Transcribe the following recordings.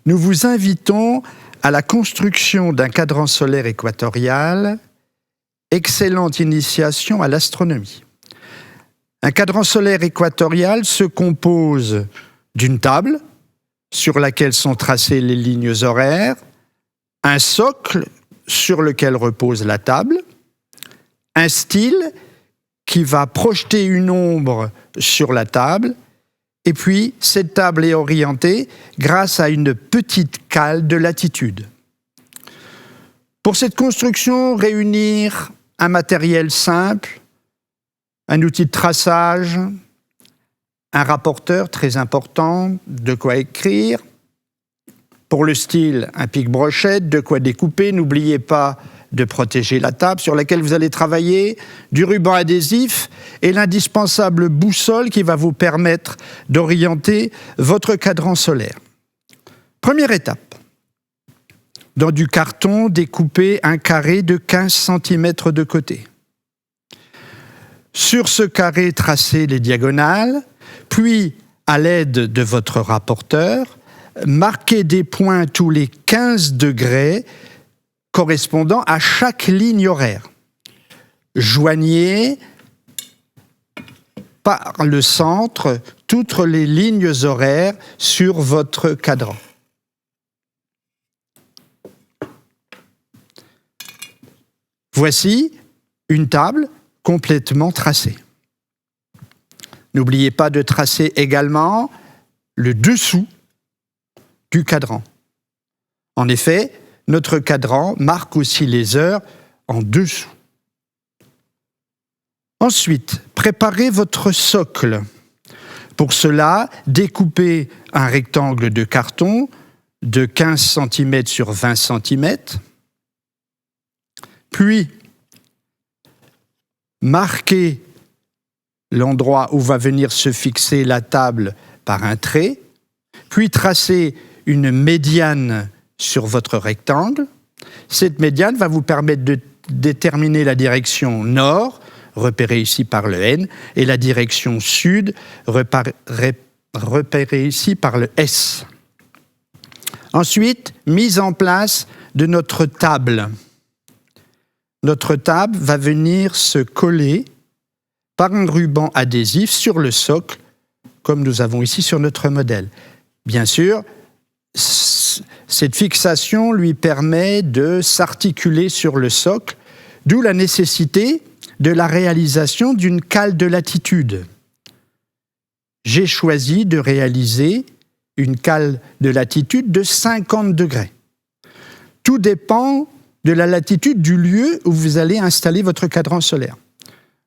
nous vous invitons à la construction d'un cadran solaire équatorial, excellente initiation à l'astronomie. Un cadran solaire équatorial se compose d'une table sur laquelle sont tracées les lignes horaires, un socle sur lequel repose la table, un style qui va projeter une ombre sur la table, et puis cette table est orientée grâce à une petite cale de latitude. Pour cette construction, réunir un matériel simple, un outil de traçage, un rapporteur très important, de quoi écrire. Pour le style, un pic-brochette, de quoi découper. N'oubliez pas de protéger la table sur laquelle vous allez travailler, du ruban adhésif et l'indispensable boussole qui va vous permettre d'orienter votre cadran solaire. Première étape. Dans du carton, découpez un carré de 15 cm de côté. Sur ce carré, tracez les diagonales, puis, à l'aide de votre rapporteur, marquez des points tous les 15 degrés correspondant à chaque ligne horaire. Joignez par le centre toutes les lignes horaires sur votre cadran. Voici une table complètement tracée. N'oubliez pas de tracer également le dessous du cadran. En effet, notre cadran marque aussi les heures en dessous. Ensuite, préparez votre socle. Pour cela, découpez un rectangle de carton de 15 cm sur 20 cm, puis marquez l'endroit où va venir se fixer la table par un trait, puis tracez une médiane sur votre rectangle. Cette médiane va vous permettre de déterminer la direction nord, repérée ici par le N, et la direction sud, repérée ici par le S. Ensuite, mise en place de notre table. Notre table va venir se coller par un ruban adhésif sur le socle, comme nous avons ici sur notre modèle. Bien sûr, cette fixation lui permet de s'articuler sur le socle, d'où la nécessité de la réalisation d'une cale de latitude. J'ai choisi de réaliser une cale de latitude de 50 degrés. Tout dépend de la latitude du lieu où vous allez installer votre cadran solaire.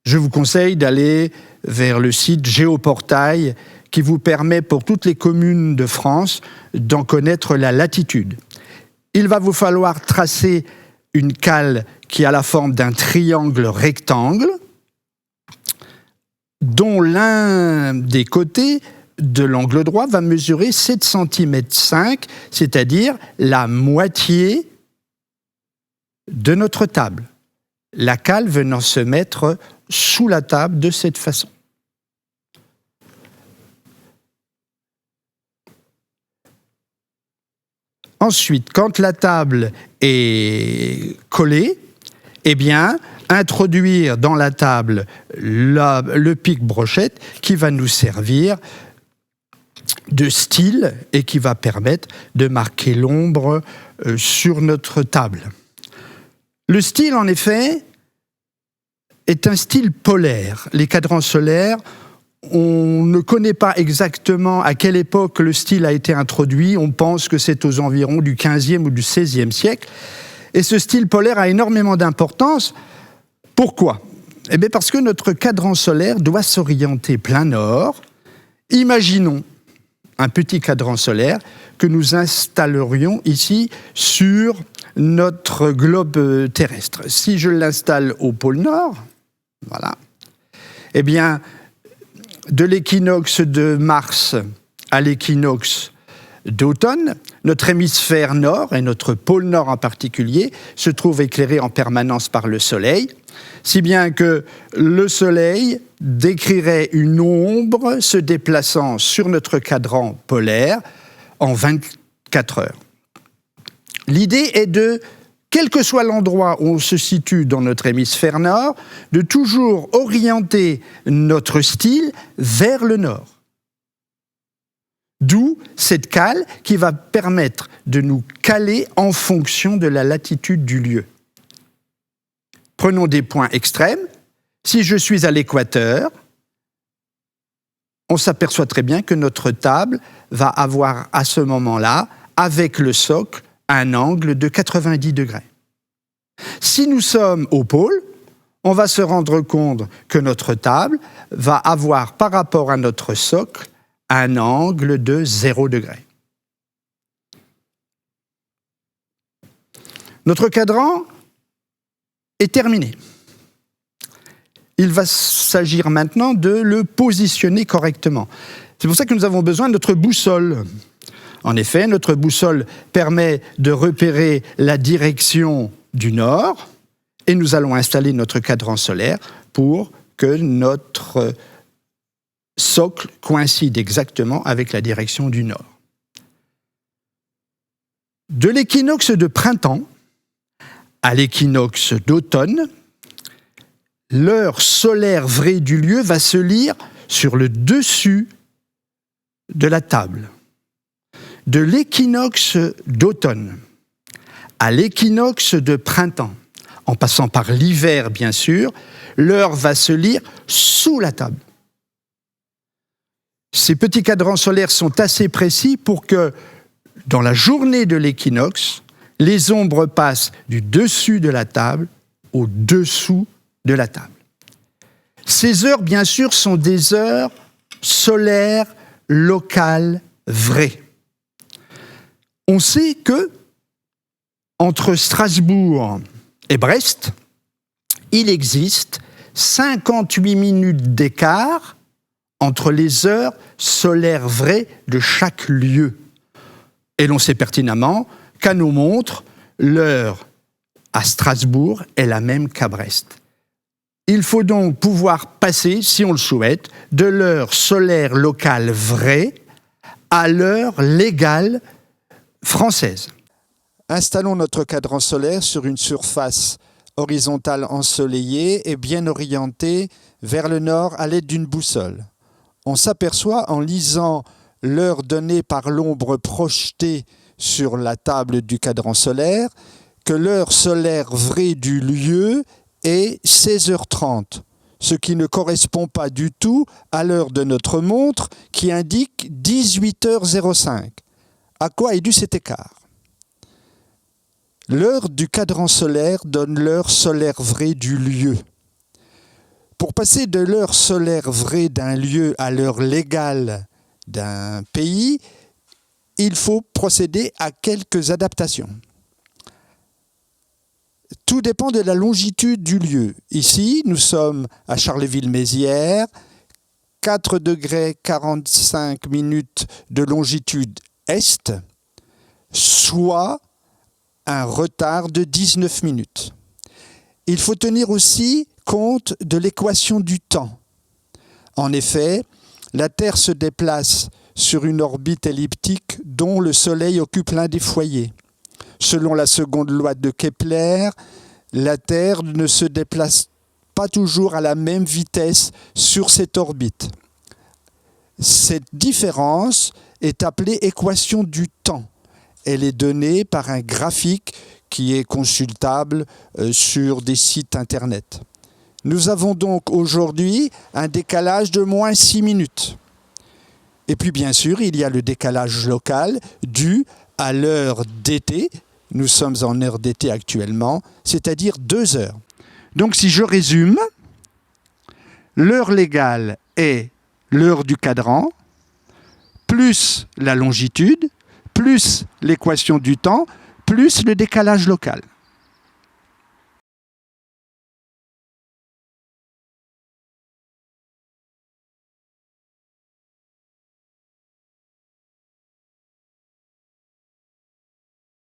Je vous conseille d'aller vers le site Géoportail qui vous permet pour toutes les communes de France d'en connaître la latitude. Il va vous falloir tracer une cale qui a la forme d'un triangle rectangle dont l'un des côtés de l'angle droit va mesurer 7,5 cm, c'est-à-dire la moitié de notre table. La cale venant se mettre sous la table de cette façon. Ensuite, quand la table est collée, eh bien, introduire dans la table le pic-brochette qui va nous servir de style et qui va permettre de marquer l'ombre sur notre table. Le style, en effet, est un style polaire. Les cadrans solaires, on ne connaît pas exactement à quelle époque le style a été introduit. On pense que c'est aux environs du XVe ou du XVIe siècle. Et ce style polaire a énormément d'importance. Pourquoi ? Eh bien parce que notre cadran solaire doit s'orienter plein nord. Imaginons un petit cadran solaire que nous installerions ici sur notre globe terrestre. Si je l'installe au pôle Nord, voilà, eh bien, de l'équinoxe de mars à l'équinoxe d'automne, notre hémisphère nord, et notre pôle nord en particulier, se trouve éclairé en permanence par le soleil, si bien que le soleil décrirait une ombre se déplaçant sur notre cadran polaire en 24 4 heures. L'idée est de, quel que soit l'endroit où on se situe dans notre hémisphère nord, de toujours orienter notre style vers le nord. D'où cette cale qui va permettre de nous caler en fonction de la latitude du lieu. Prenons des points extrêmes. Si je suis à l'équateur, on s'aperçoit très bien que notre table va avoir à ce moment-là, avec le socle, un angle de 90 degrés. Si nous sommes au pôle, on va se rendre compte que notre table va avoir par rapport à notre socle un angle de 0 degré. Notre cadran est terminé. Il va s'agir maintenant de le positionner correctement. C'est pour ça que nous avons besoin de notre boussole. En effet, notre boussole permet de repérer la direction du nord et nous allons installer notre cadran solaire pour que notre socle coïncide exactement avec la direction du nord. De l'équinoxe de printemps à l'équinoxe d'automne, l'heure solaire vraie du lieu va se lire sur le dessus de la table. De l'équinoxe d'automne à l'équinoxe de printemps, en passant par l'hiver bien sûr, l'heure va se lire sous la table. Ces petits cadrans solaires sont assez précis pour que, dans la journée de l'équinoxe, les ombres passent du dessus de la table au dessous de la table. Ces heures, bien sûr, sont des heures solaires, locales, vraies. On sait que, entre Strasbourg et Brest, il existe 58 minutes d'écart entre les heures solaires vraies de chaque lieu. Et l'on sait pertinemment qu'à nos montres, l'heure à Strasbourg est la même qu'à Brest. Il faut donc pouvoir passer, si on le souhaite, de l'heure solaire locale vraie à l'heure légale française. Installons notre cadran solaire sur une surface horizontale ensoleillée et bien orientée vers le nord à l'aide d'une boussole. On s'aperçoit en lisant l'heure donnée par l'ombre projetée sur la table du cadran solaire que l'heure solaire vraie du lieu est 16h30, ce qui ne correspond pas du tout à l'heure de notre montre qui indique 18h05. À quoi est dû cet écart ? L'heure du cadran solaire donne l'heure solaire vraie du lieu. Pour passer de l'heure solaire vraie d'un lieu à l'heure légale d'un pays, il faut procéder à quelques adaptations. Tout dépend de la longitude du lieu. Ici, nous sommes à Charleville-Mézières, 4 degrés 45 minutes de longitude est, soit un retard de 19 minutes. Il faut tenir aussi compte de l'équation du temps. En effet, la Terre se déplace sur une orbite elliptique dont le Soleil occupe l'un des foyers. Selon la seconde loi de Kepler, la Terre ne se déplace pas toujours à la même vitesse sur cette orbite. Cette différence est appelée équation du temps. Elle est donnée par un graphique qui est consultable sur des sites internet. Nous avons donc aujourd'hui un décalage de moins 6 minutes. Et puis bien sûr, il y a le décalage local dû à l'heure d'été. Nous sommes en heure d'été actuellement, c'est-à-dire 2 heures. Donc si je résume, l'heure légale est l'heure du cadran, plus la longitude, plus l'équation du temps, plus le décalage local.